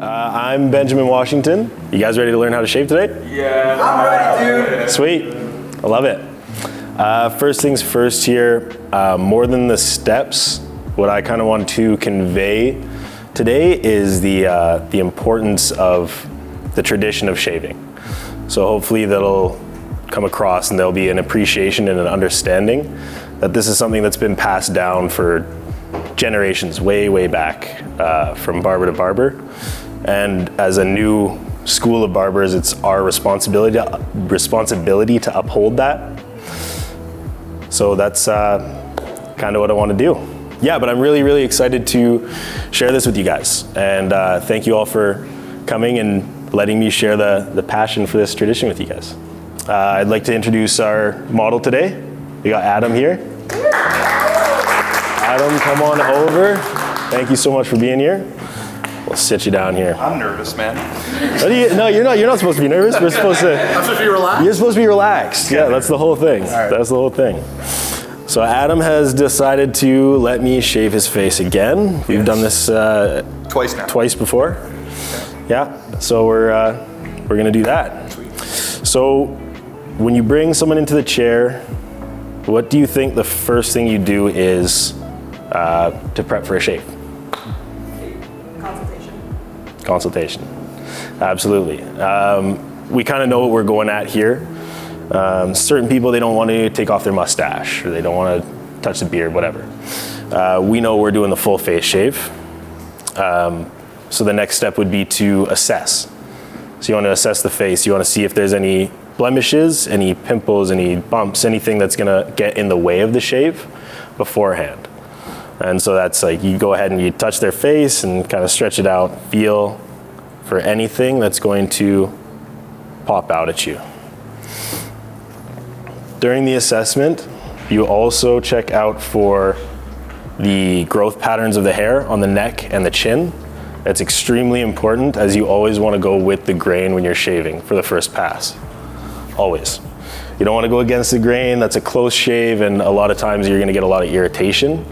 I'm Benjamin Washington. You guys ready to learn how to shave today? Yeah. I'm ready, dude. Sweet. I love it. First things first here, more than the steps, what I kind of want to convey today is the importance of the tradition of shaving. So hopefully that'll come across and there'll be an appreciation and an understanding that this is something that's been passed down for generations, way back, from barber to barber. And as a new school of barbers, it's our responsibility to uphold that. So that's kind of what I want to do. Yeah, but I'm really excited to share this with you guys. And thank you all for coming and letting me share the passion for this tradition with you guys. I'd like to introduce our model today. We got Adam here. Adam, come on over. Thank you so much for being here. We'll sit you down here. I'm nervous, man. No, you're not. You're not supposed to be nervous. We're supposed to. I'm supposed to be relaxed? You're supposed to be relaxed. Yeah, that's the whole thing. Right. That's the whole thing. So Adam has decided to let me shave his face again. We've done this Twice now. twice before. Yeah. So we're gonna do that. Sweet. So when you bring someone into the chair, what do you think the first thing you do is to prep for a shave? Consultation. Absolutely. We kind of know what we're going at here. Certain people, they don't want to take off their mustache or they don't want to touch the beard, whatever. We know we're doing the full face shave. So the next step would be to assess. So you want to assess the face. You want to see if there's any blemishes, any pimples, any bumps, anything that's going to get in the way of the shave beforehand. And so that's like, you go ahead and you touch their face and kind of stretch it out, feel for anything that's going to pop out at you. During the assessment, you also check out for the growth patterns of the hair on the neck and the chin. That's extremely important, as you always want to go with the grain when you're shaving for the first pass. Always. You don't want to go against the grain. That's a close shave, and a lot of times you're going to get a lot of irritation.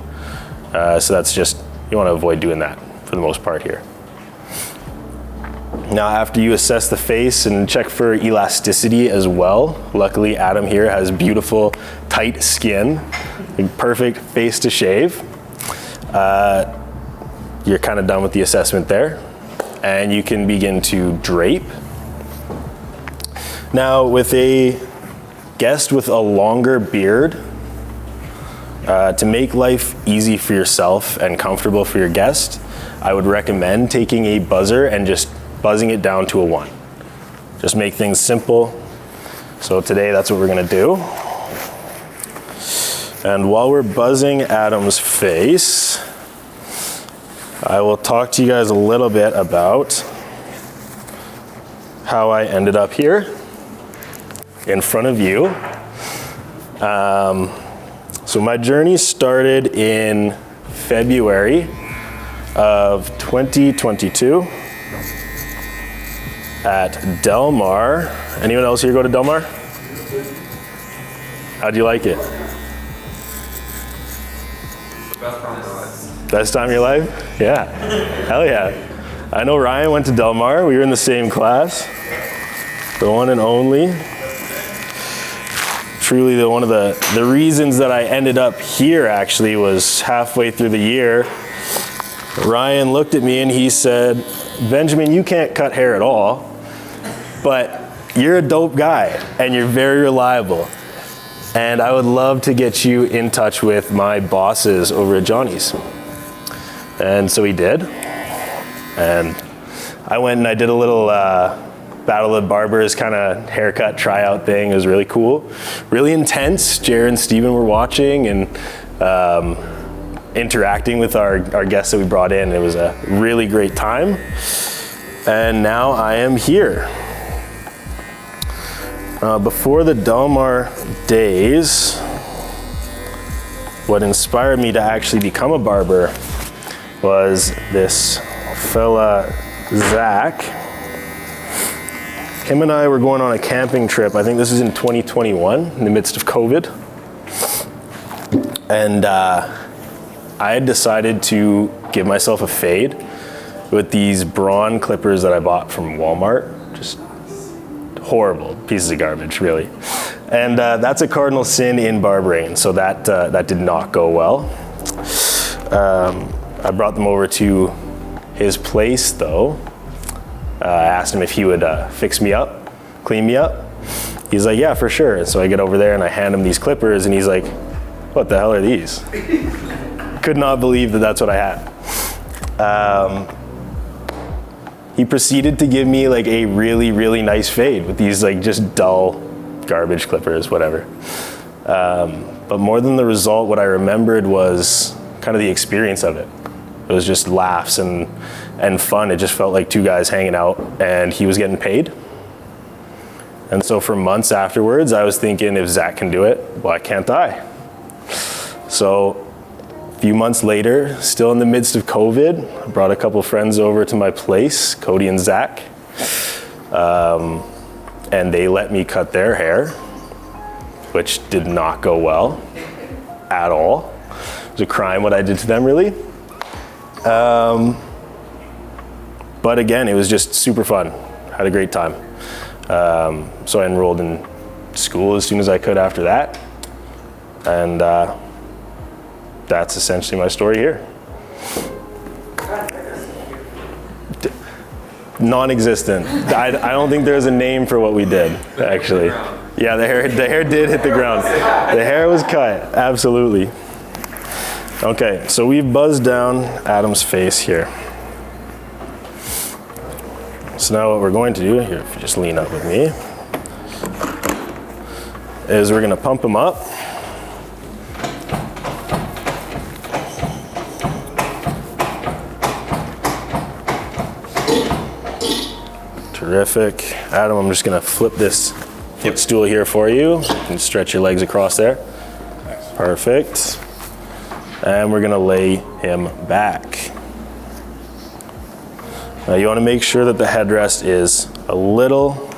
So that's just, you want to avoid doing that for the most part here. Now, after you assess the face and check for elasticity as well, luckily Adam here has beautiful, tight skin, perfect face to shave. You're kind of done with the assessment there, and you can begin to drape. Now, with a guest with a longer beard, to make life easy for yourself and comfortable for your guest, I would recommend taking a buzzer and just buzzing it down to a 1. Just make things simple. So today that's what we're gonna do. And while we're buzzing Adam's face, I will talk to you guys a little bit about how I ended up here in front of you. So my journey started in February of 2022 at Del Mar. Anyone else here go to Del Mar? How'd you like it? Best time of my life. Best time of your life? Yeah. Hell yeah. I know Ryan went to Del Mar. We were in the same class. The one and only. Truly one of the reasons that I ended up here actually was halfway through the year. Ryan looked at me and he said, "Benjamin, you can't cut hair at all, but you're a dope guy and you're very reliable. And I would love to get you in touch with my bosses over at Johnny's." And so he did. And I went and I did a little Battle of Barbers kind of haircut tryout thing. It was really cool, really intense. Jared and Steven were watching and interacting with our guests that we brought in. It was a really great time. And now I am here. Before the Del Mar days, what inspired me to actually become a barber was this fella, Zach. Him and I were going on a camping trip. I think this was in 2021, in the midst of COVID. And I had decided to give myself a fade with these Braun clippers that I bought from Walmart. Just horrible pieces of garbage, really. And that's a cardinal sin in barbering, so that did not go well. I brought them over to his place, though. I asked him if he would fix me up, clean me up. He's like, yeah, for sure. And so I get over there and I hand him these clippers, and he's like, what the hell are these? Could not believe that that's what I had. He proceeded to give me like a really, really nice fade with these like just dull garbage clippers, whatever. But more than the result, what I remembered was kind of the experience of it. It was just laughs and fun. It just felt like two guys hanging out, and he was getting paid. And so for months afterwards, I was thinking, if Zach can do it, why can't I? So a few months later, still in the midst of COVID, I brought a couple friends over to my place, Cody and Zach, and they let me cut their hair, which did not go well at all. It was a crime what I did to them, really. But again, it was just super fun. Had a great time. So I enrolled in school as soon as I could after that. And that's essentially my story here. Non-existent. I don't think there's a name for what we did, actually. Yeah, the hair did hit the ground. The hair was cut, absolutely. Okay, so we've buzzed down Adam's face here. So now what we're going to do, here, if you just lean up with me, is we're gonna pump him up. Terrific. Adam, I'm just gonna flip this footstool here for you. You can stretch your legs across there. Perfect. And we're gonna lay him back. Now you wanna make sure that the headrest is a little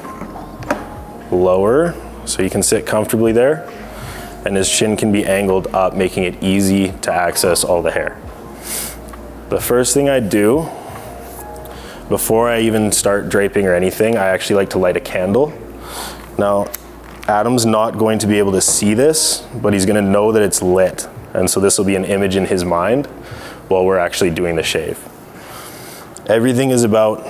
lower so you can sit comfortably there, and his chin can be angled up, making it easy to access all the hair. The first thing I do, before I even start draping or anything, I actually like to light a candle. Now, Adam's not going to be able to see this, but he's gonna know that it's lit. And so this will be an image in his mind while we're actually doing the shave. Everything is about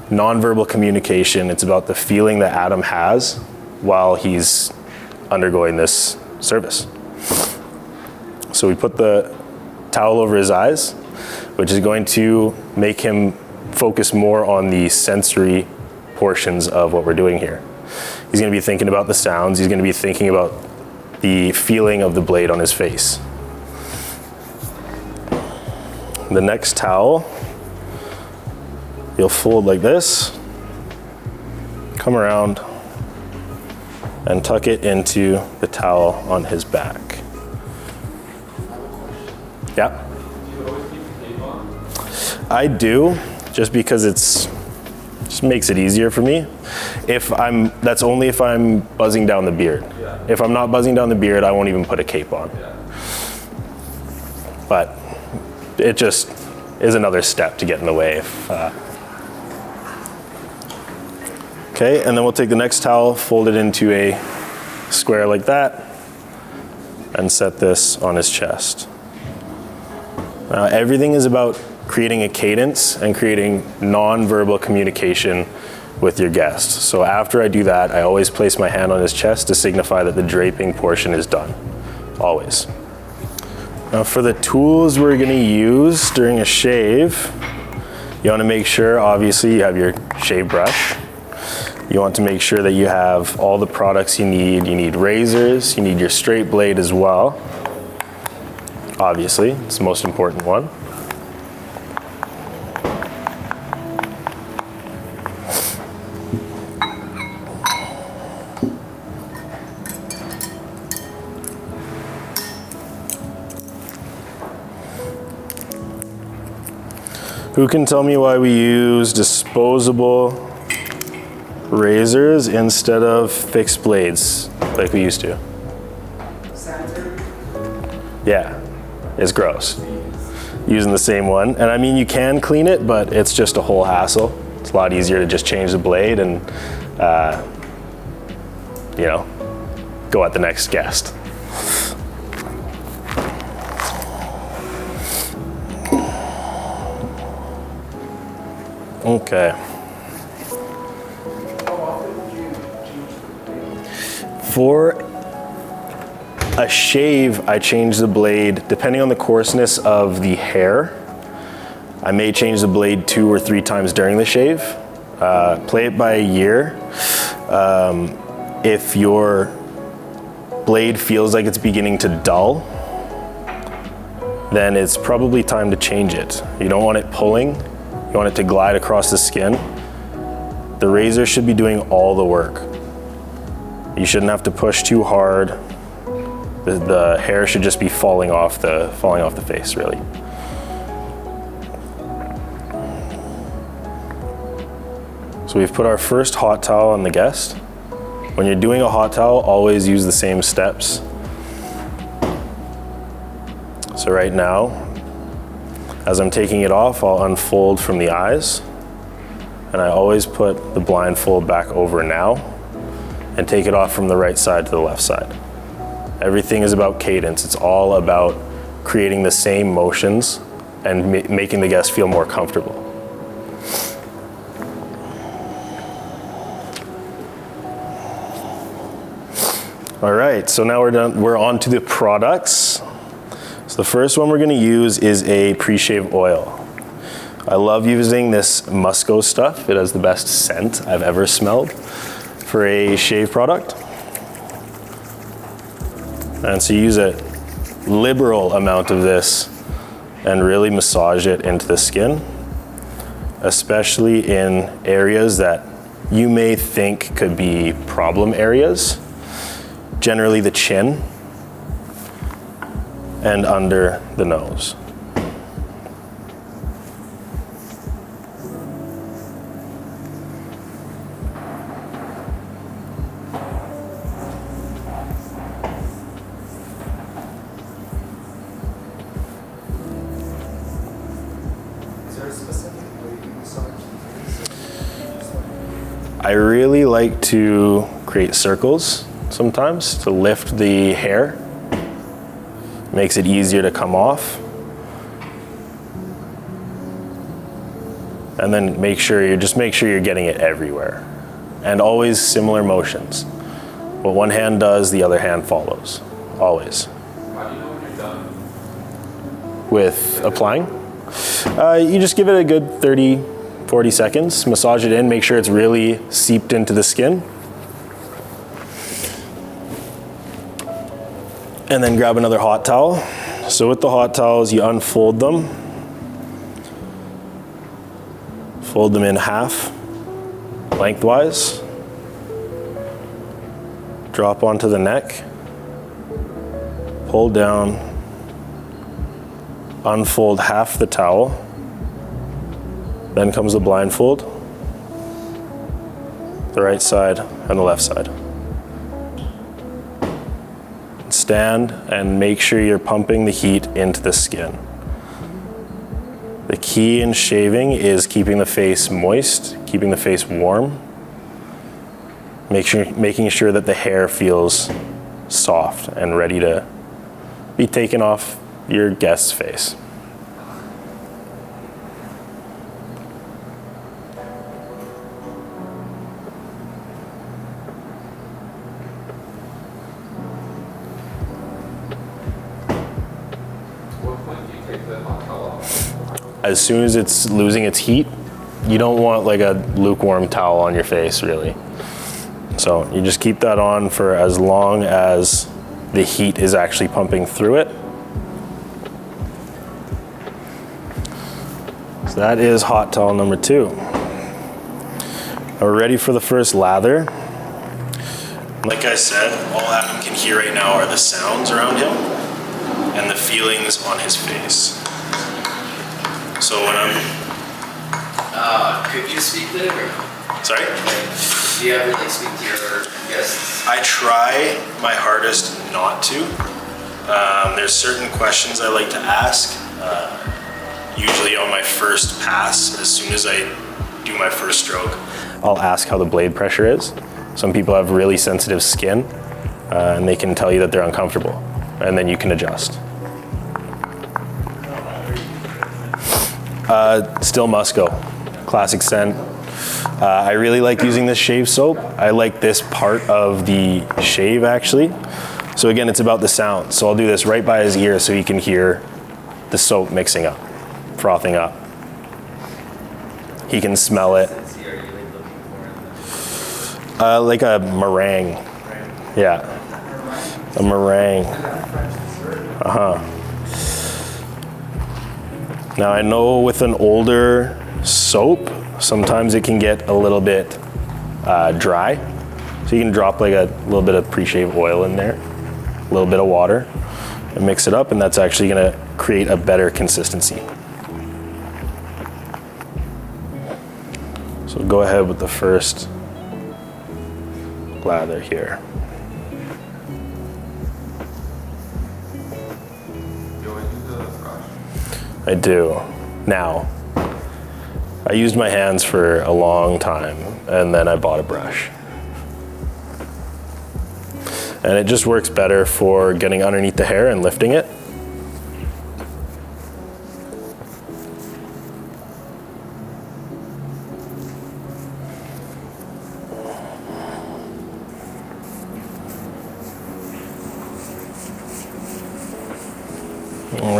nonverbal communication. It's about the feeling that Adam has while he's undergoing this service. So we put the towel over his eyes, which is going to make him focus more on the sensory portions of what we're doing here. He's gonna be thinking about the sounds. He's gonna be thinking about the feeling of the blade on his face. The next towel, you'll fold like this, come around, and tuck it into the towel on his back. Yeah? I do, just because just makes it easier for me. That's only if I'm buzzing down the beard. If I'm not buzzing down the beard, I won't even put a cape on. But it just is another step to get in the way. Okay, and then we'll take the next towel, fold it into a square like that, and set this on his chest. Now, everything is about creating a cadence and creating non-verbal communication with your guest. So after I do that, I always place my hand on his chest to signify that the draping portion is done, always. Now for the tools we're gonna use during a shave, you wanna make sure, obviously, you have your shave brush. You want to make sure that you have all the products you need. You need razors, you need your straight blade as well. Obviously, it's the most important one. Who can tell me why we use disposable razors instead of fixed blades like we used to? Yeah, it's gross. using the same one. And I mean, you can clean it, but it's just a whole hassle. It's a lot easier to just change the blade and, you know, go at the next guest. Okay. For a shave, I change the blade depending on the coarseness of the hair. I may change the blade 2 or 3 times during the shave. Play it by ear. If your blade feels like it's beginning to dull, then it's probably time to change it. You don't want it pulling. You want it to glide across the skin. The razor should be doing all the work. You shouldn't have to push too hard. The hair should just be falling off the face, really. So we've put our first hot towel on the guest. When you're doing a hot towel, always use the same steps. So right now, as I'm taking it off, I'll unfold from the eyes, and I always put the blindfold back over now and take it off from the right side to the left side. Everything is about cadence. It's all about creating the same motions and making the guest feel more comfortable. All right, so now we're done. We're on to the products. So the first one we're gonna use is a pre-shave oil. I love using this Musco stuff. It has the best scent I've ever smelled for a shave product. And so you use a liberal amount of this and really massage it into the skin, especially in areas that you may think could be problem areas. Generally the chin and under the nose. I really like to create circles sometimes to lift the hair. Makes it easier to come off. And then make sure you're getting it everywhere. And always similar motions. What one hand does, the other hand follows. Always. How do you know when you're done? With applying? You just give it a good 30, 40 seconds, massage it in, make sure it's really seeped into the skin. And then grab another hot towel. So with the hot towels, you unfold them. Fold them in half, lengthwise. Drop onto the neck. Pull down. Unfold half the towel. Then comes the blindfold. The right side and the left side. Stand and make sure you're pumping the heat into the skin. The key in shaving is keeping the face moist, keeping the face warm, making sure that the hair feels soft and ready to be taken off your guest's face. As soon as it's losing its heat, you don't want like a lukewarm towel on your face, really. So you just keep that on for as long as the heat is actually pumping through it. So that is hot towel number 2. We're ready for the first lather. Like I said, all Adam can hear right now are the sounds around him and the feelings on his face. So when could you speak to it or no? Sorry? Do you ever like speak to your guests? I try my hardest not to. There's certain questions I like to ask. usually on my first pass, as soon as I do my first stroke, I'll ask how the blade pressure is. Some people have really sensitive skin, and they can tell you that they're uncomfortable, and then you can adjust. Still Musco, classic scent. I really like using this shave soap. I like this part of the shave actually. So again, it's about the sound. So I'll do this right by his ear so he can hear the soap mixing up, frothing up. He can smell it. Like a meringue. Yeah, a meringue. Now I know with an older soap, sometimes it can get a little bit dry. So you can drop like a little bit of pre-shave oil in there, a little bit of water, and mix it up, and that's actually gonna create a better consistency. So go ahead with the first lather here. I do. Now, I used my hands for a long time, and then I bought a brush. And it just works better for getting underneath the hair and lifting it.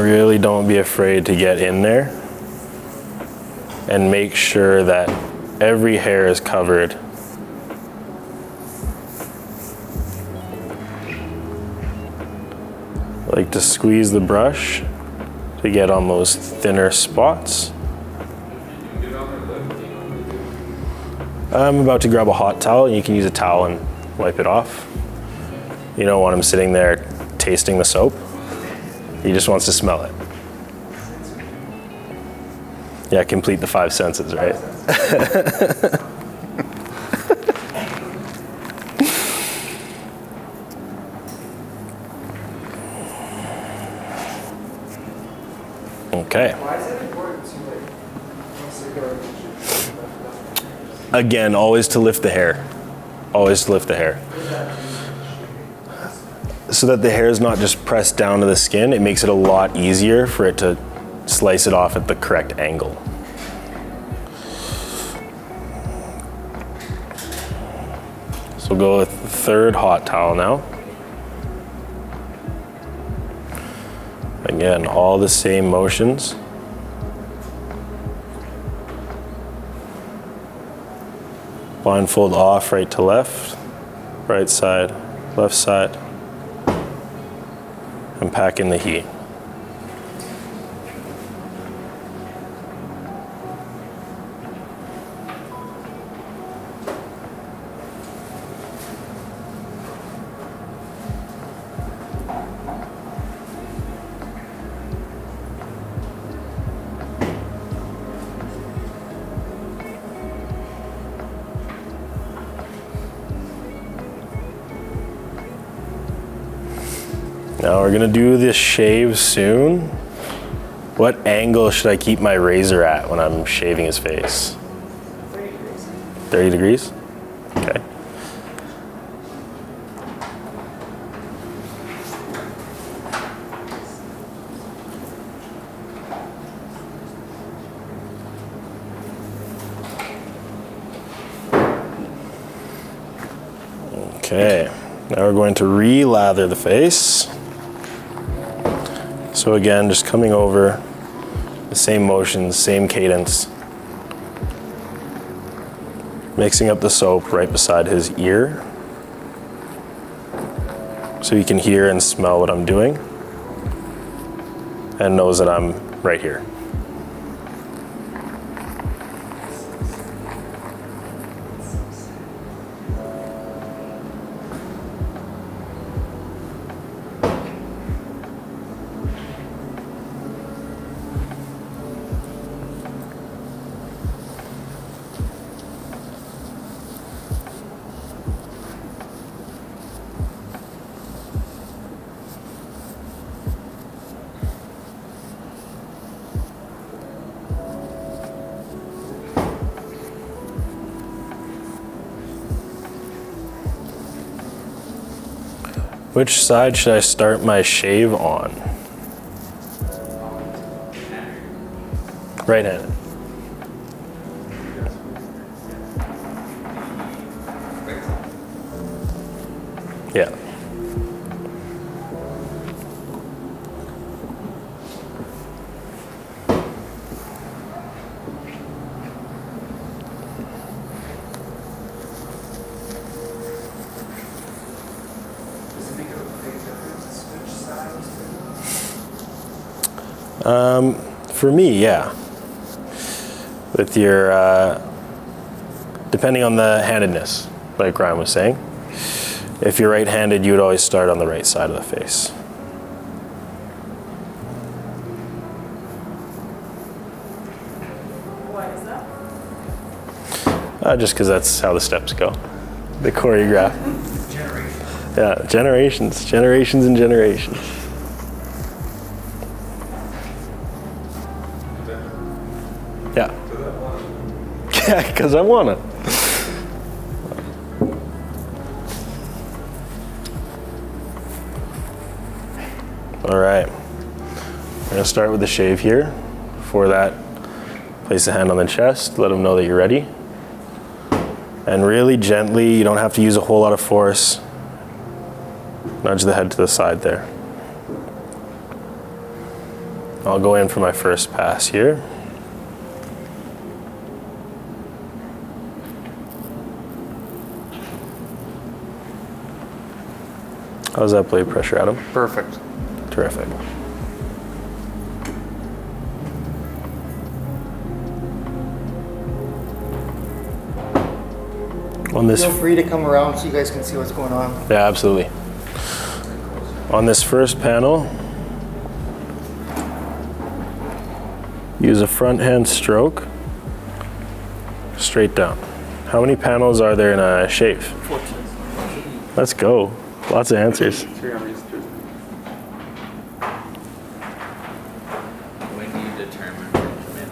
Really don't be afraid to get in there and make sure that every hair is covered. I like to squeeze the brush to get on those thinner spots. I'm about to grab a hot towel, and you can use a towel and wipe it off. You don't want him sitting there tasting the soap. He just wants to smell it. Yeah, complete the 5 senses, right? Okay. Why is it important to Again, always to lift the hair. Always to lift the hair. So that the hair is not just pressed down to the skin, it makes it a lot easier for it to slice it off at the correct angle. So we'll go with the third hot towel now. Again, all the same motions. Blindfold off, right to left, right side, left side, and pack in the heat. Now we're gonna do this shave soon. What angle should I keep my razor at when I'm shaving his face? 30 degrees? Okay. Okay, now we're going to re-lather the face. So again, just coming over the same motions, same cadence. Mixing up the soap right beside his ear so he can hear and smell what I'm doing and knows that I'm right here. Which side should I start my shave on? Right-handed. Yeah. Does it make a big difference to switch sides? For me, yeah. With your, depending on the handedness, like Ryan was saying. If you're right-handed, you would always start on the right side of the face. Why is that? Just because that's how the steps go. The choreograph. Generation. Yeah, generations and generations. Yeah. Yeah, because I want to. All right. We're going to start with the shave here. Before that, place a hand on the chest, let them know that you're ready. And really gently, you don't have to use a whole lot of force. Nudge the head to the side there. I'll go in for my first pass here. How's that blade pressure, Adam? Perfect. Terrific. On this, Feel free to come around so you guys can see what's going on. yeah, absolutely. On this first panel, use a front hand stroke, straight down. How many panels are there in a shave? 14. Let's go. Lots of answers. 3 on these 2. When do you determine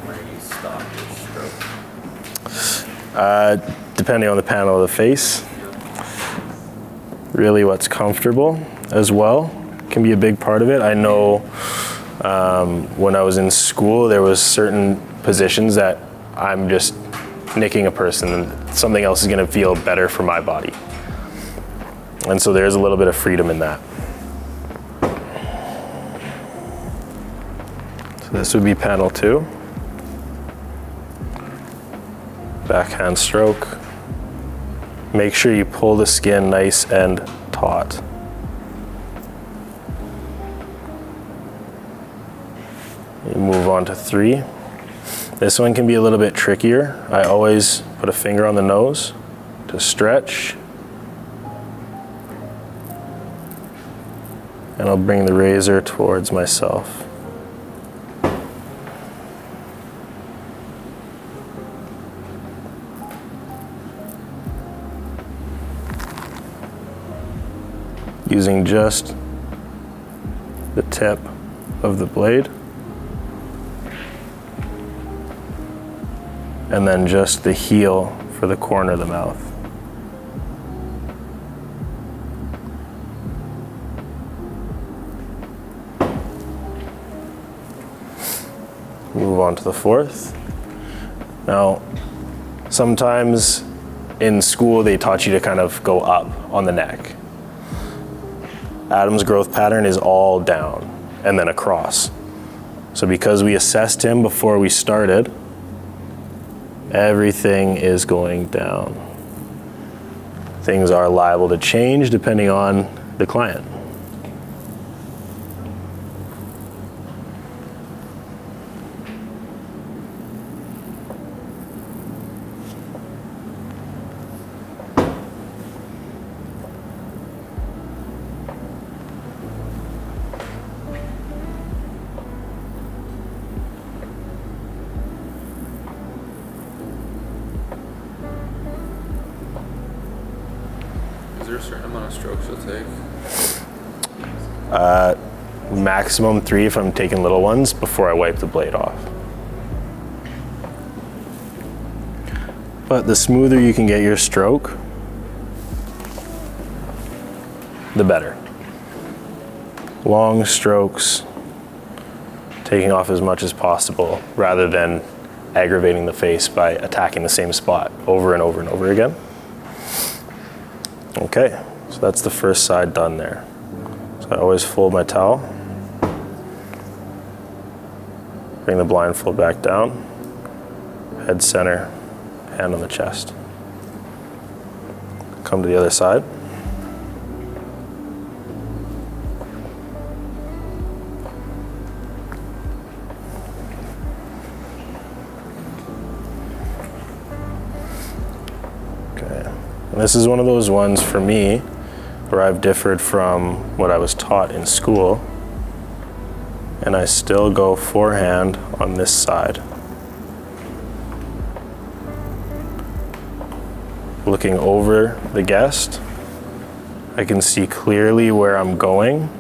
where you stop your stroke? Depending on the panel of the face, really what's comfortable as well can be a big part of it. I know when I was in school, there was certain positions that I'm just nicking a person and something else is going to feel better for my body. And so there's a little bit of freedom in that. So this would be panel 2. Backhand stroke. Make sure you pull the skin nice and taut. You move on to 3. This one can be a little bit trickier. I always put a finger on the nose to stretch. And I'll bring the razor towards myself. Using just the tip of the blade. And then just the heel for the corner of the mouth. Move on to the 4th. Now, sometimes in school they taught you to kind of go up on the neck. Adam's growth pattern is all down and then across. So because we assessed him before we started, everything is going down. Things are liable to change depending on the client. Is there a certain amount of strokes you'll take? Maximum 3 if I'm taking little ones before I wipe the blade off. But the smoother you can get your stroke, the better. long strokes, taking off as much as possible rather than aggravating the face by attacking the same spot over and over and over again. Okay, so that's the first side done there. So I always fold my towel, bring the blindfold back down, head center, hand on the chest. Come to the other side. Okay, and this is one of those ones for me where I've differed from what I was taught in school, and I still go forehand on this side. Looking over the guest, I can see clearly where I'm going.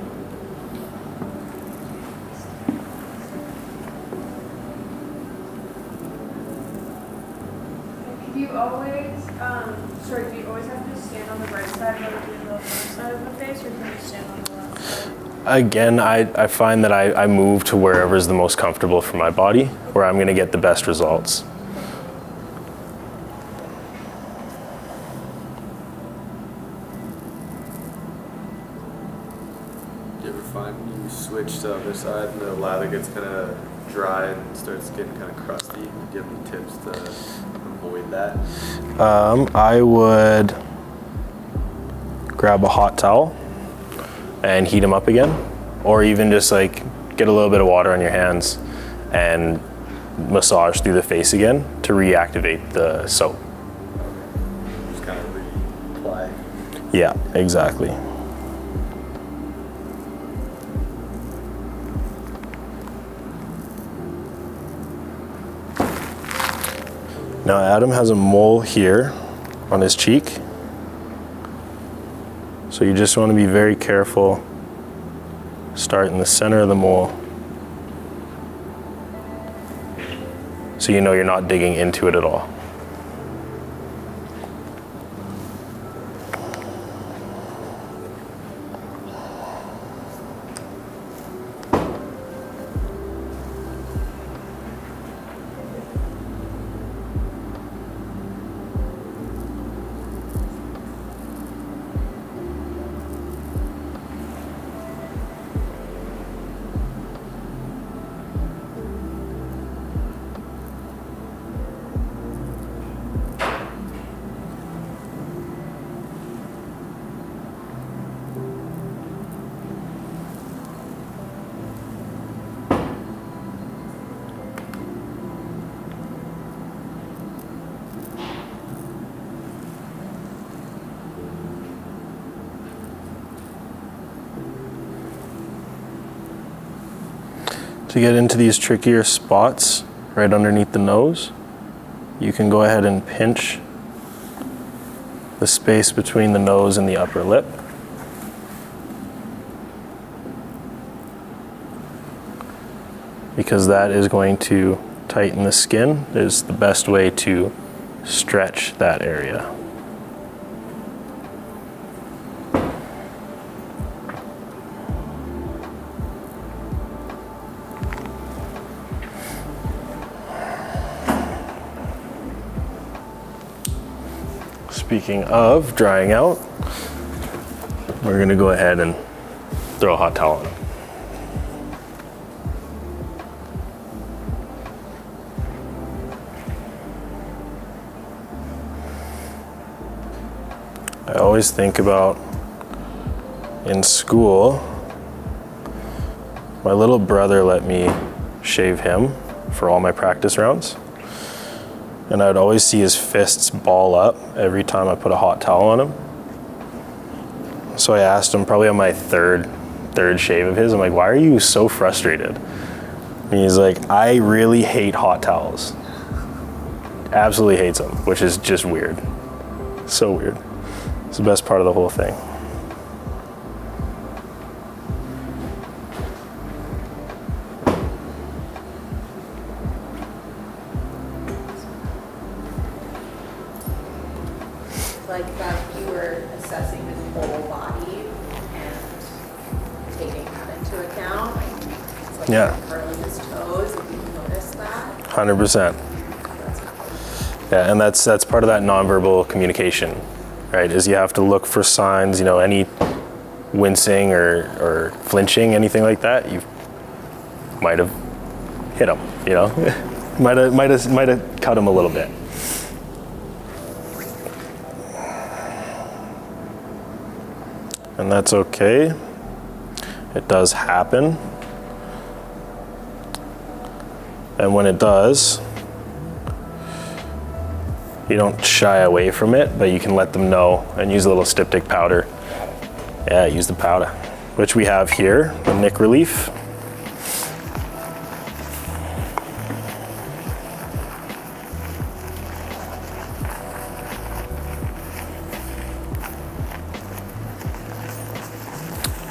Do you always, do you always have to stand on the right side while you do the left side of the face, or can you stand on the left side? Again, I find that I move to wherever is the most comfortable for my body, where I'm gonna get the best results. Do you ever find you switch to the other side and the lather gets kind of dry and starts getting kind of crusty? Do you have any tips to avoid that? I would grab a hot towel and heat them up again, or even just like get a little bit of water on your hands and massage through the face again to reactivate the soap. Just kind of reapply. Yeah, exactly. Now Adam has a mole here on his cheek. So you just want to be very careful. Start in the center of the mole, so you know you're not digging into it at all. To get into these trickier spots right underneath the nose, you can go ahead and pinch the space between the nose and the upper lip. Because that is going to tighten the skin. It is the best way to stretch that area. Speaking of drying out, we're gonna go ahead and throw a hot towel on. I always think about in school, my little brother let me shave him for all my practice rounds. And I'd always see his fists ball up every time I put a hot towel on him. So I asked him, probably on my third shave of his, I'm like, why are you so frustrated? And he's like, I really hate hot towels. Absolutely hates them, which is just weird. So weird. It's the best part of the whole thing. Like that you were assessing his whole body and taking that into account. Like, it's like Yeah. curling his toes, if you notice that. 100%. That's important. Yeah, and that's part of that nonverbal communication, right? Is you have to look for signs, any wincing or flinching, anything like that, you might have hit him, might have cut him a little bit. And that's okay. It does happen. And when it does, you don't shy away from it, but you can let them know and use a little styptic powder. Yeah, use the powder, which we have here, the Nick Relief.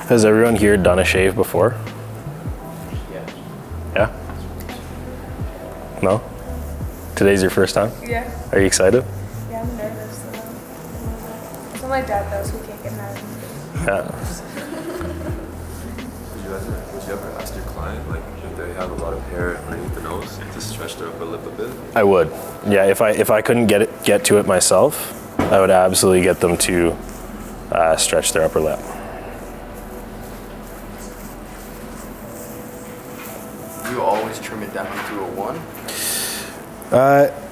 Has everyone here done a shave before? Yeah? No? Today's your first time? Yeah. Are you excited? Yeah, I'm nervous though. So my dad does, who can't get mad at me. Yeah. Would you ever ask your client, like, if they have a lot of hair underneath the nose, to stretch their upper lip a bit? I would. Yeah, if I couldn't get to it myself, I would absolutely get them to stretch their upper lip. You always trim it down to a 1?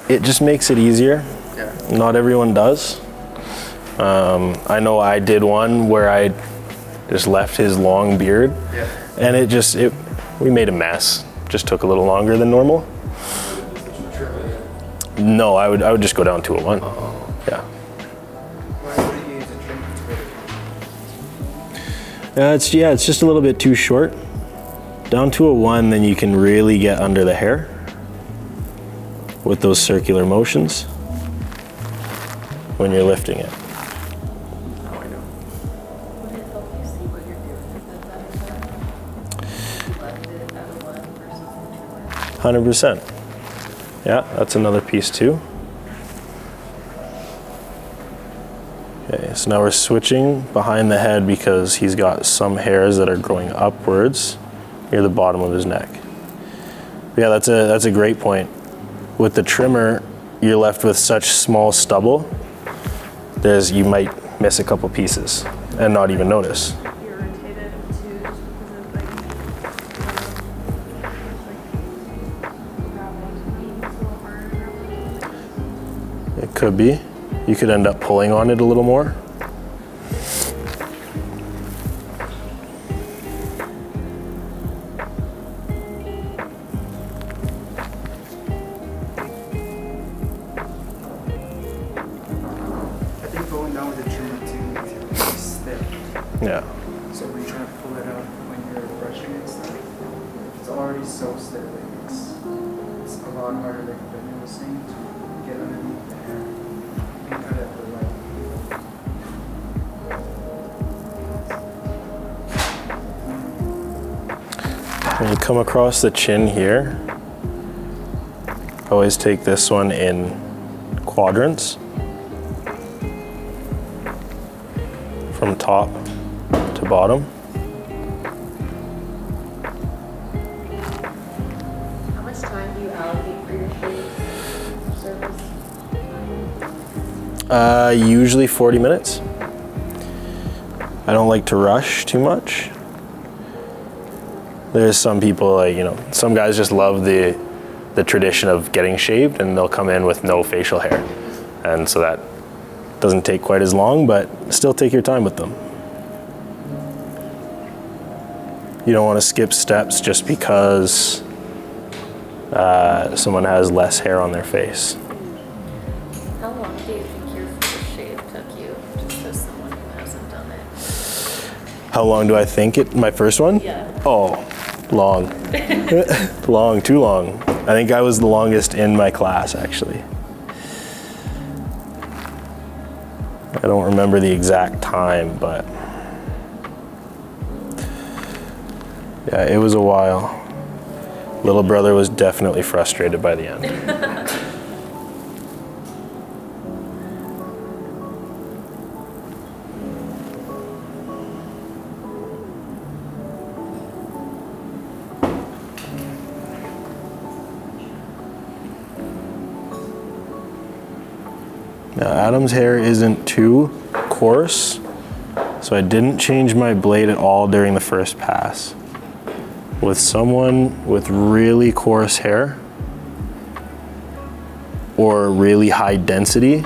It just makes it easier. Yeah. Not everyone does. I know I did one where I just left his long beard, Yeah. and we made a mess. Just took a little longer than normal. No, I would just go down to a 1. Yeah. What do you use a trim for? It's just a little bit too short. Down to a 1, then you can really get under the hair with those circular motions when you're lifting it. Oh, I know. Would it help you see what you're doing with the feather? Left it at a 1 versus the 2. 100%. Yeah, that's another piece too. Okay, so now we're switching behind the head because he's got some hairs that are growing upwards near the bottom of his neck. Yeah, that's a great point. With the trimmer, you're left with such small stubble. You might miss a couple pieces and not even notice. Irritated too, just because of It could be. You could end up pulling on it a little more. I think going down with the trimmer too makes it really stiff. Yeah. So when you're trying to pull it up when you're brushing and stuff, it's already so stiff. Like it's a lot harder, like Daniel was saying, to get underneath the hair. You can cut it for like. When you come across the chin here, always take this one in quadrants from top to bottom. How much time do you allocate for your shave service? Usually 40 minutes. I don't like to rush too much. There's some people some guys just love the tradition of getting shaved and they'll come in with no facial hair. And so that doesn't take quite as long, but still take your time with them. You don't want to skip steps just because someone has less hair on their face. How long do you think your first shave took you, just as someone who hasn't done it? How long do I think my first one? Yeah. Oh, long. Too long. I think I was the longest in my class, actually. I don't remember the exact time, but yeah, it was a while. Little brother was definitely frustrated by the end. Now, Adam's hair isn't too coarse, so I didn't change my blade at all during the first pass. With someone with really coarse hair or really high density,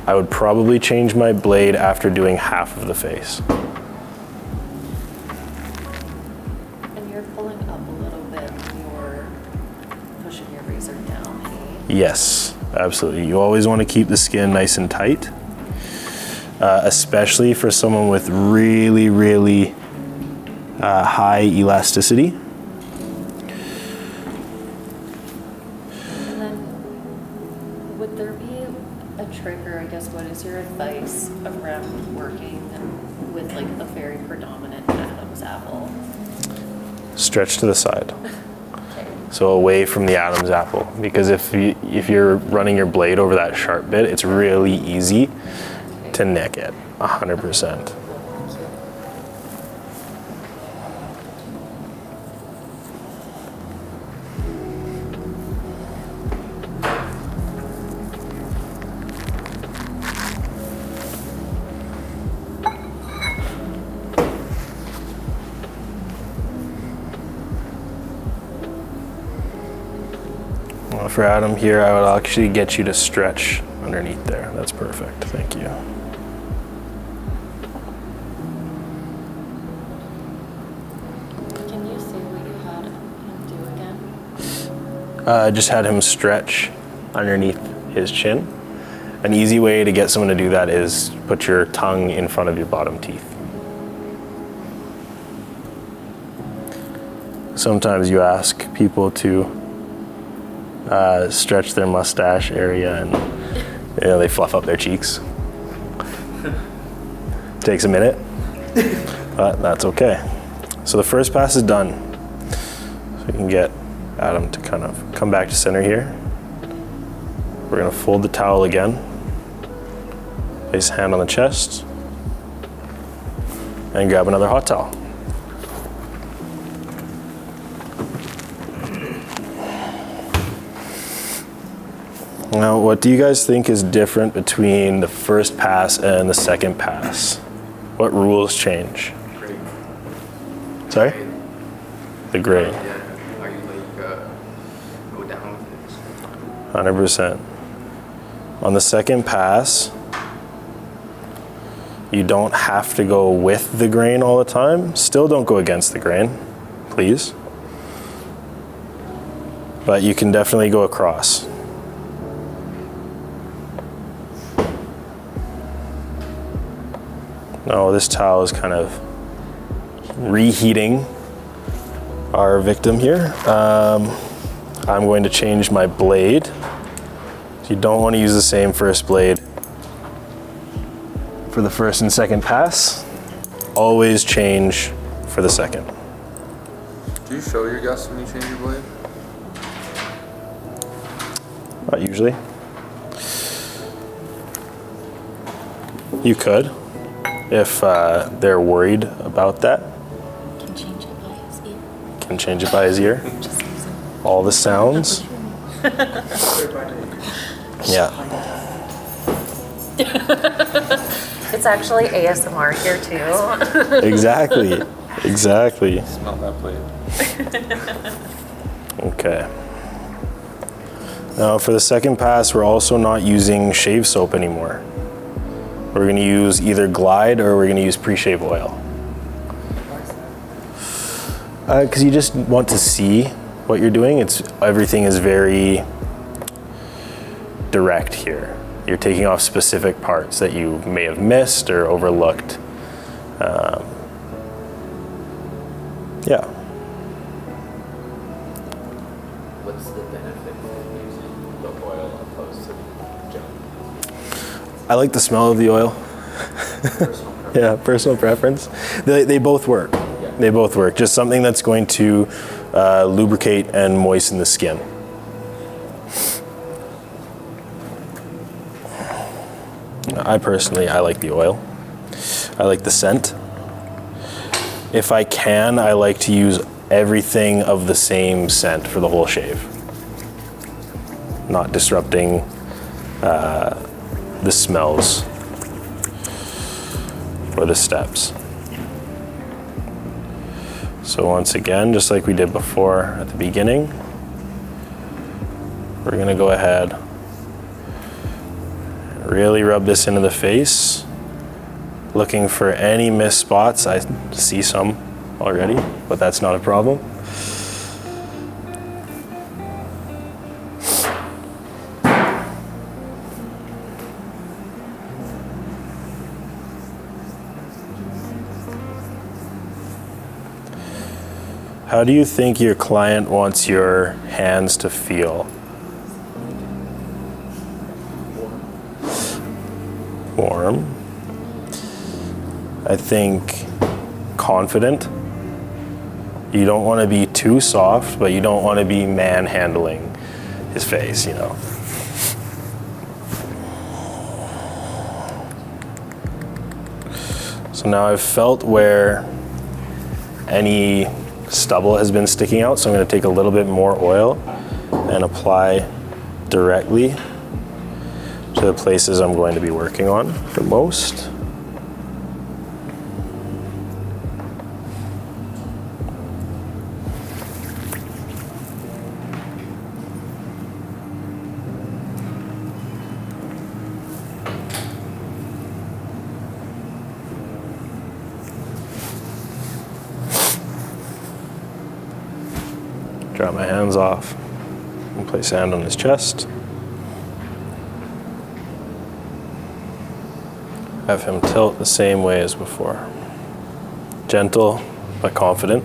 I would probably change my blade after doing half of the face. And you're pulling up a little bit when you're pushing your razor down, hey? Yes, absolutely. You always want to keep the skin nice and tight, especially for someone with really, really high elasticity. And then, would there be a trick, or I guess what is your advice around working with like a very predominant Adam's apple? Stretch to the side. Okay. So away from the Adam's apple, because if you're running your blade over that sharp bit, it's really easy to nick it 100%. Well, for Adam here, I would actually get you to stretch underneath there. That's perfect. Thank you. Can you say what you had him do again? I just had him stretch underneath his chin. An easy way to get someone to do that is put your tongue in front of your bottom teeth. Sometimes you ask people to stretch their mustache area and they fluff up their cheeks. Takes a minute, but that's okay. So the first pass is done. So you can get Adam to kind of come back to center here. We're gonna fold the towel again. Place hand on the chest and grab another hot towel. Now, what do you guys think is different between the first pass and the second pass? What rules change? Great. Sorry? The grade. Yeah. Are you like go down with it? 100%. On the second pass, you don't have to go with the grain all the time. Still don't go against the grain, please. But you can definitely go across. No, this towel is kind of reheating our victim here. I'm going to change my blade. So you don't want to use the same first blade for the first and second pass. Always change for the second. Do you show your guests when you change your blade? Not usually. You could, if they're worried about that. Can change it by his ear. Can change it by his ear. Just use it. All the sounds. Yeah. It's actually ASMR here too. Exactly. Exactly. Smell that blade. Okay. Now for the second pass, we're also not using shave soap anymore. We're going to use either Glide or we're going to use pre-shave oil. Because you just want to see what you're doing. Everything is very direct here. You're taking off specific parts that you may have missed or overlooked. Yeah. What's the benefit of using the oil opposed to gel? I like the smell of the oil. Yeah, personal preference. They both work. They both work. Just something that's going to lubricate and moisten the skin. I like the oil. I like the scent. If I can, I like to use everything of the same scent for the whole shave. Not disrupting the smells or the steps. So once again, just like we did before at the beginning, we're gonna go ahead and really rub this into the face, looking for any missed spots. I see some already, but that's not a problem. How do you think your client wants your hands to feel? Warm. I think confident. You don't want to be too soft, but you don't want to be manhandling his face, you know. So now I've felt where any stubble has been sticking out, so I'm going to take a little bit more oil and apply directly to the places I'm going to be working on the most. Drop my hands off and place a hand on his chest. Have him tilt the same way as before. Gentle but confident.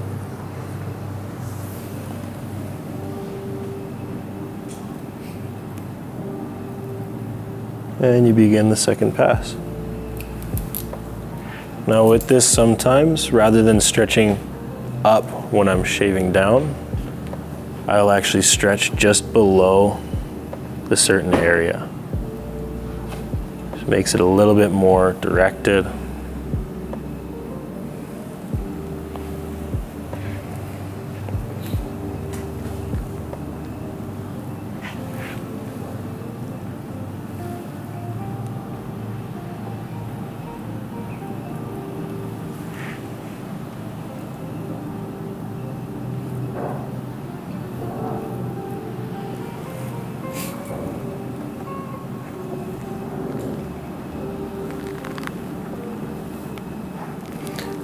And you begin the second pass. Now with this, sometimes rather than stretching up when I'm shaving down, I'll actually stretch just below the certain area. Just makes it a little bit more directed.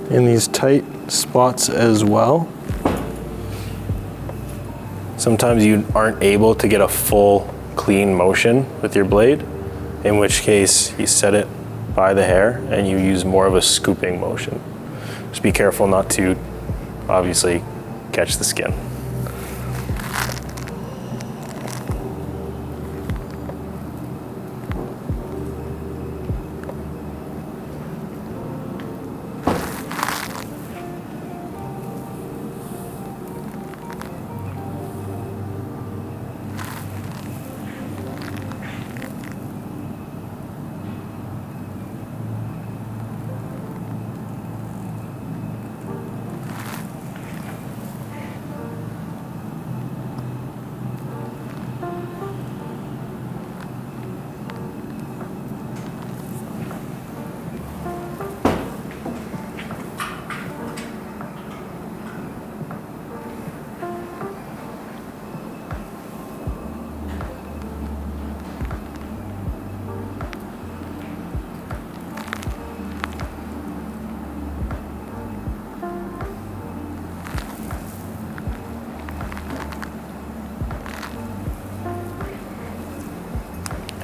In these tight spots as well, sometimes you aren't able to get a full clean motion with your blade, in which case you set it by the hair and you use more of a scooping motion. Just be careful not to obviously catch the skin.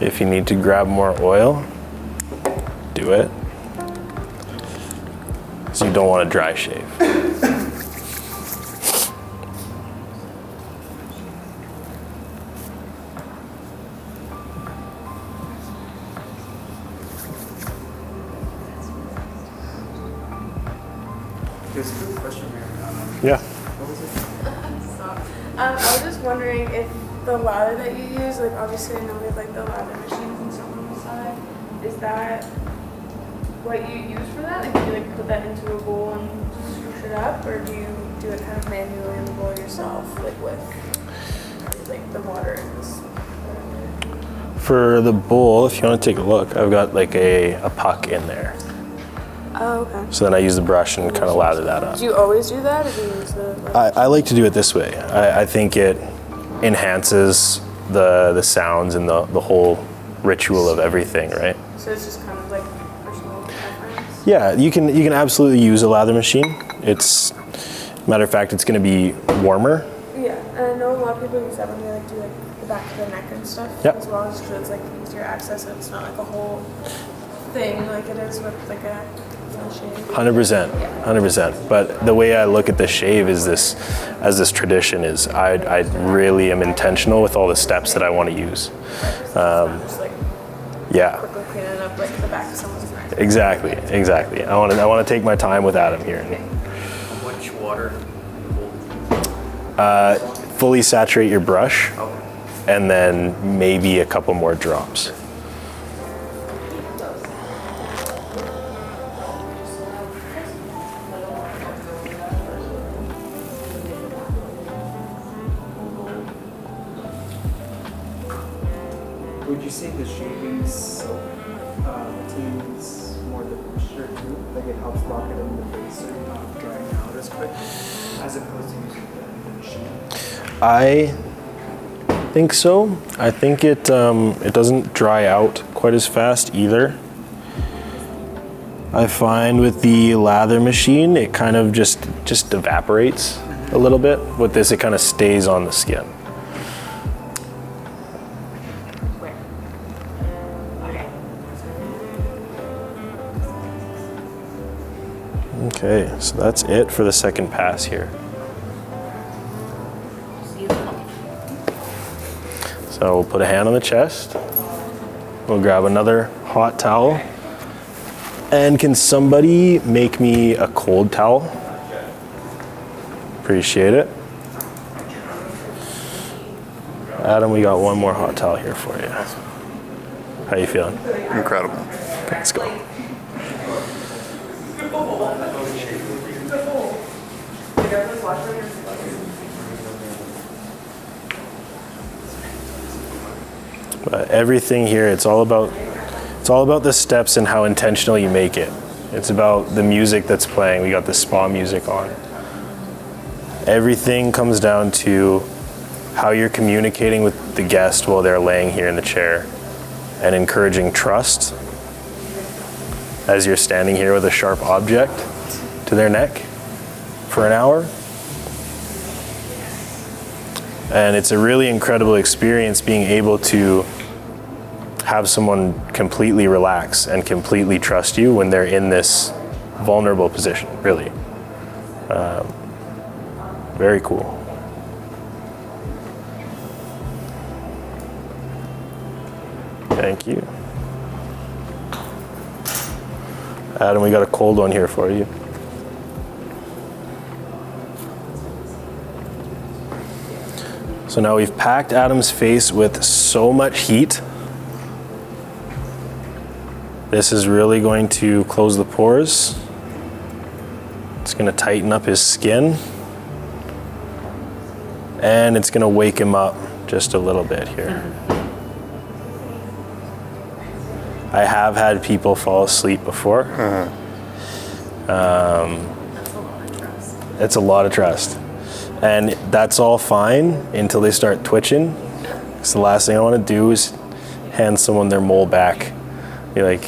If you need to grab more oil, do it. So you don't want to dry shave. There's a quick question here. Yeah. What was it? Stop. I was just wondering if the lather that you use, like obviously I know we have like the lather machines and stuff on the side. Is that what you use for that? Like do you like put that into a bowl and swoosh it up, or do you do it kind of manually in the bowl yourself, like with like the water and this? For the bowl, if you want to take a look, I've got like a puck in there. Oh, okay. So then I use the brush and kind of lather that up. Do you always do that, or do you use the? Like, I like to do it this way. I think it enhances the sounds and the whole ritual of everything, right? so it's just kind of like personal preference. Yeah, you can absolutely use a lather machine. It's matter of fact, it's going to be warmer. Yeah, and I know a lot of people use that when they like do like the back of the neck and stuff Yep. as well, just because it's like easier access and it's not like a whole thing like it is with like a shave. 100%. But the way I look at the shave is this tradition is I really am intentional with all the steps that I want to use. Just like Yeah, quickly cleaning up like the back of someone's neck. exactly. I want to take my time with Adam here. How much water? Fully saturate your brush, Okay. and then maybe a couple more drops. Would you say the shaving soap retains more of the moisture too? Like it helps lock it in the face so you're not drying out as quick as opposed to using the machine? I think so. I think it doesn't dry out quite as fast either. I find with the lather machine, it kind of just evaporates a little bit. With this, it kind of stays on the skin. Okay, so that's it for the second pass here. So we'll put a hand on the chest. We'll grab another hot towel. And can somebody make me a cold towel? Appreciate it. Adam, we got one more hot towel here for you. How you feeling? Incredible. Okay, let's go. But everything here, it's all about the steps and how intentional you make it. It's about the music that's playing. We got the spa music on. Everything comes down to how you're communicating with the guest while they're laying here in the chair and encouraging trust as you're standing here with a sharp object to their neck for an hour. And it's a really incredible experience being able to have someone completely relax and completely trust you when they're in this vulnerable position, really. Very cool. Thank you. Adam, we got a cold one here for you. So now we've packed Adam's face with so much heat. This is really going to close the pores. It's going to tighten up his skin. And it's going to wake him up just a little bit here. I have had people fall asleep before. It's a lot of trust. And that's all fine until they start twitching. Because the last thing I want to do is hand someone their mole back. You're like,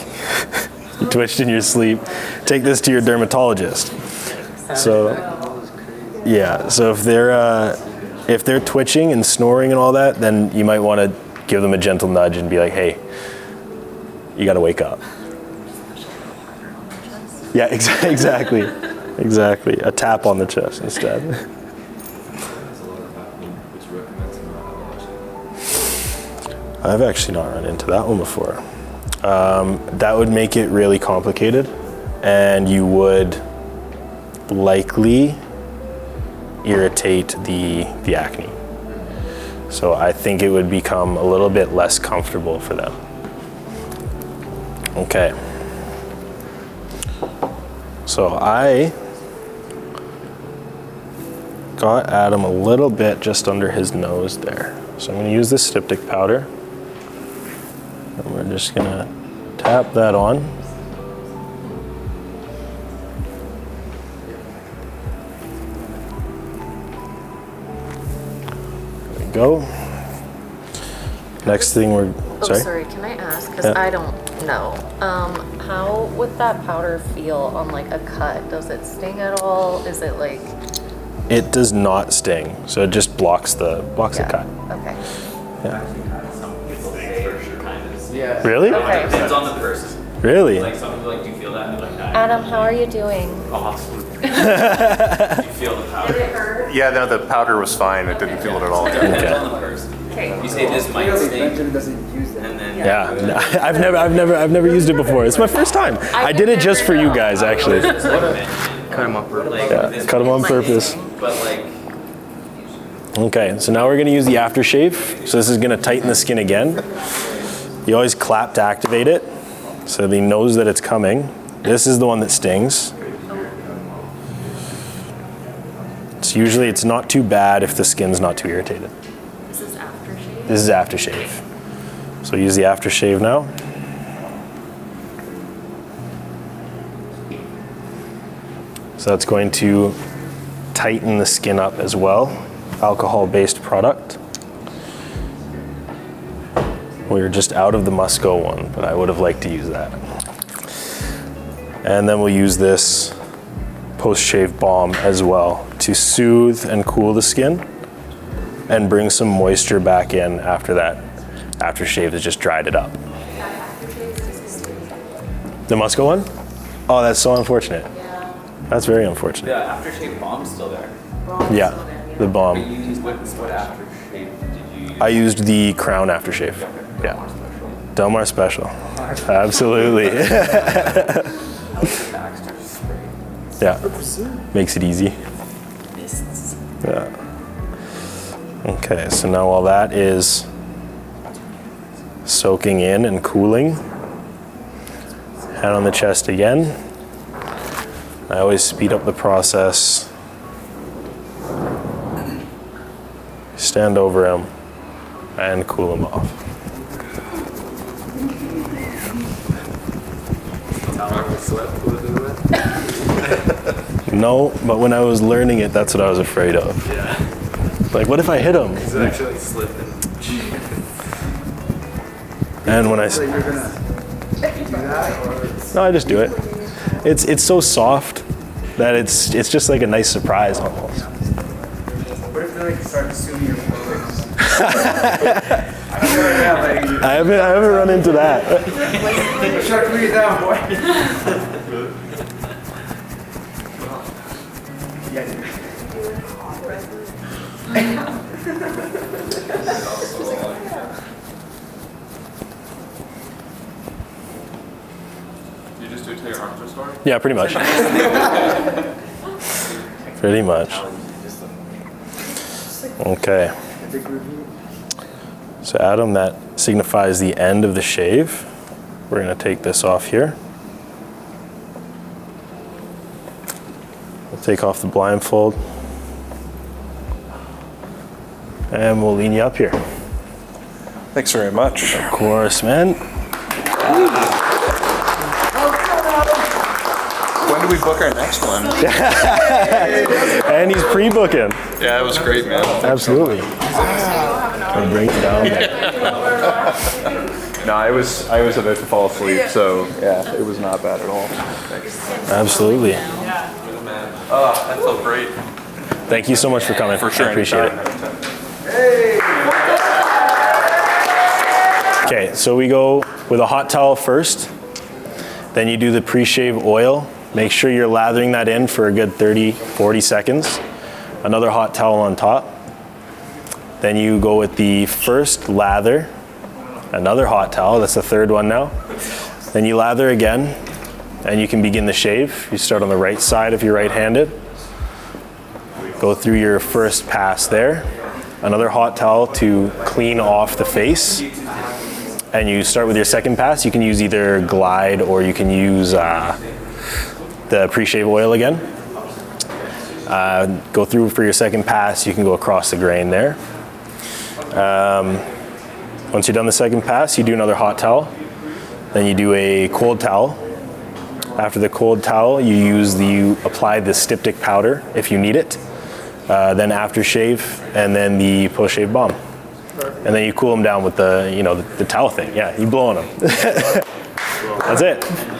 you twitched in your sleep. Take this to your dermatologist. So, yeah. So if they're twitching and snoring and all that, then you might want to give them a gentle nudge and be like, hey, you got to wake up. Yeah, exactly. Exactly. A tap on the chest instead. I've actually not run into that one before. That would make it really complicated, and you would likely irritate the acne. So I think it would become a little bit less comfortable for them. Okay. So I got Adam a little bit just under his nose there. So I'm going to use this styptic powder. And we're just gonna tap that on. There we go. Next thing we're, Oh, sorry, can I ask? Because Yeah. I don't know. How would that powder feel on like a cut? Does it sting at all? Is it like? It does not sting, so it just blocks the cut. Okay. Some people say for sure kind of. Yeah. Really? Okay. It depends on the person. Really? Like some people like, do you feel that? And they're like, nah. Adam, how are you doing? Awesome. Do you feel the powder? Did it hurt? Yeah, no, the powder was fine. It didn't feel it at all. It depends on the person. Okay. You say this might sting, Benjamin doesn't use that. and then Yeah, I've never used it before. It's my first time. I did it just for you guys, actually. it's like mentioned. Cut 'em up real Like, Yeah, this cut 'em on might purpose. sting, But like, Okay, so now we're gonna use the aftershave. So this is gonna tighten the skin again. You always clap to activate it, so he knows that it's coming. This is the one that stings. So usually it's not too bad if the skin's not too irritated. This is aftershave. This is aftershave. So use the aftershave now. So that's going to tighten the skin up as well. Alcohol-based product. We were just out of the Musco one, but I would have liked to use that. And then we'll use this post-shave balm as well to soothe and cool the skin and bring some moisture back in after that aftershave has just dried it up. The Musco one? Oh, that's so unfortunate. That's very unfortunate. the aftershave bomb's still there. Yeah, the balm. You used what aftershave did you use? I used the Crown aftershave. Yeah. Delmar Special. Absolutely. Baxter spray. Yeah. Makes it easy. Yeah. Okay, so now while that is soaking in and cooling, hand on the chest again. I always speed up the process. Stand over him and cool him off. No, but when I was learning it, that's what I was afraid of. Yeah. Like, what if I hit him? It's actually slipping. And when I So you're gonna do that, or no, I just do it. It's so soft that it's just like a nice surprise almost. what if they like start assuming you're floating? I don't know, yeah, like I haven't run into that. try to breathe down, boy. Yeah, dude. You just do it till your arms are sore? Yeah, pretty much. Pretty much. Okay. Big review. So Adam, that signifies the end of the shave. We're gonna take this off here. We'll take off the blindfold. And we'll lean you up here. Thanks very much. Of course, man. When do we book our next one? And he's pre-booking. Yeah, it was great, man. Absolutely. I'll bring it down there. No, I was about to fall asleep, so yeah, it was not bad at all. Absolutely. Oh, that felt great. Thank you so much for coming. For sure. I appreciate it. anytime. Okay, so we go with a hot towel first. Then you do the pre-shave oil. Make sure you're lathering that in for a good 30, 40 seconds. Another hot towel on top. Then you go with the first lather. Another hot towel, that's the third one now. Then you lather again, and you can begin the shave. You start on the right side if you're right-handed. Go through your first pass there. Another hot towel to clean off the face. And you start with your second pass. You can use either Glide or you can use the pre-shave oil again. Go through for your second pass. You can go across the grain there. Once you're done the second pass, you do another hot towel. Then you do a cold towel. After the cold towel, you apply the styptic powder if you need it. Then aftershave, and then the post-shave balm. And then you cool them down with the towel thing. Yeah, you blow on them. That's it.